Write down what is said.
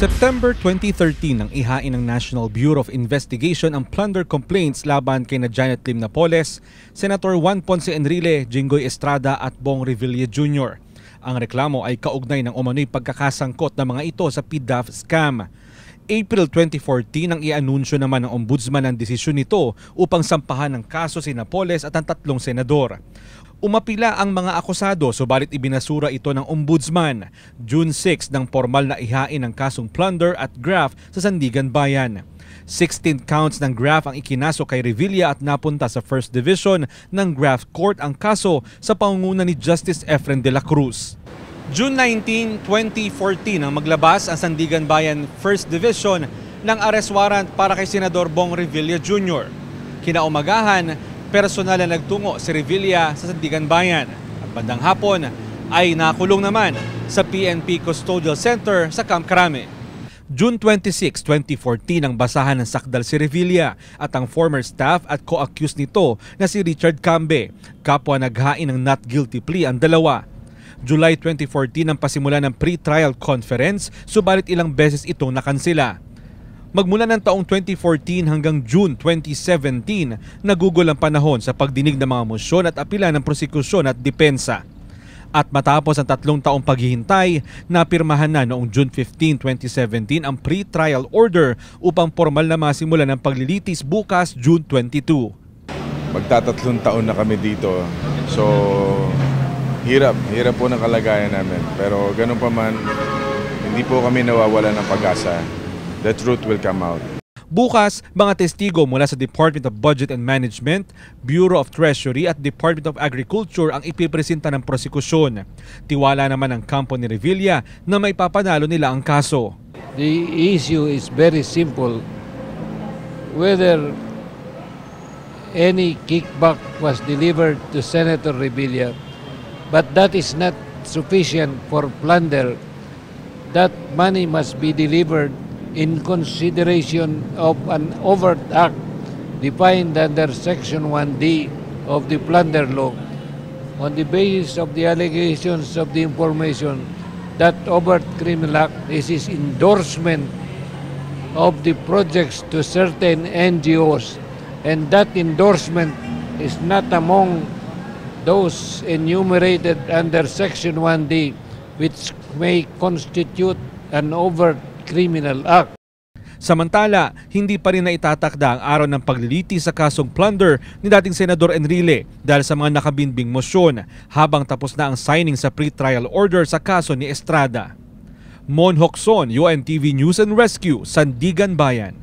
September 2013 nang ihain ng National Bureau of Investigation ang plunder complaints laban kay Janet Lim Napoles, Senator Juan Ponce Enrile, Jinggoy Estrada at Bong Revilla Jr. Ang reklamo ay kaugnay ng umano'y pagkakasangkot ng mga ito sa PDAF scam. April 2014 nang i-anunsyo naman ng Ombudsman ang desisyon nito upang sampahan ng kaso si Napoles at ang tatlong senador. Umapila ang mga akusado subalit ibinasura ito ng Ombudsman. June 6 nang formal na ihain ang kasong plunder at graft sa Sandigan Bayan. 16 counts ng graft ang ikinaso kay Revilla at napunta sa First Division ng Graft Court ang kaso sa pangunguna ni Justice Efren de la Cruz. June 19, 2014 nang maglabas ang Sandigan Bayan First Division ng arrest warrant para kay Senador Bong Revilla Jr. Kinaumagahan, personal na nagtungo si Revilla sa Sandigan Bayan at bandang hapon ay nakulong naman sa PNP Custodial Center sa Camp Crame. June 26, 2014 nang basahan ng sakdal si Revilla at ang former staff at co-accused nito na si Richard Cambe. Kapwa naghain ng not guilty plea ang dalawa. July 2014 nang pasimula ng pre-trial conference subalit ilang beses itong nakansela. Magmula ng taong 2014 hanggang June 2017, nagugol ang panahon sa pagdinig ng mga mosyon at apela ng prosekusyon at depensa. At matapos ang 3 taong paghihintay, napirmahan na noong June 15, 2017 ang pre-trial order upang formal na masimulan ng paglilitis bukas June 22. Magtatatlong taon na kami dito, so hirap po ng kalagayan namin. Pero ganun pa man, hindi po kami nawawala ng pag-asa. The truth will come out. Bukas, mga testigo mula sa Department of Budget and Management, Bureau of Treasury at Department of Agriculture ang ipipresenta ng prosekusyon. Tiwala naman ang kampo ni Revilla na may papanalo nila ang kaso. The issue is very simple. Whether any kickback was delivered to Senator Revilla, but that is not sufficient for plunder. That money must be delivered in consideration of an overt act defined under Section 1D of the Plunder Law. On the basis of the allegations of the information, that overt criminal act is his endorsement of the projects to certain NGOs, and that endorsement is not among those enumerated under Section 1D, which may constitute an overt criminal act. Samantala, hindi pa rin naitatakda ang araw ng paglilitis sa kasong plunder ni dating Senador Enrile dahil sa mga nakabinbing mosyon habang tapos na ang signing sa pre-trial order sa kaso ni Estrada. Mon Hocson, UNTV News and Rescue, Sandigan Bayan.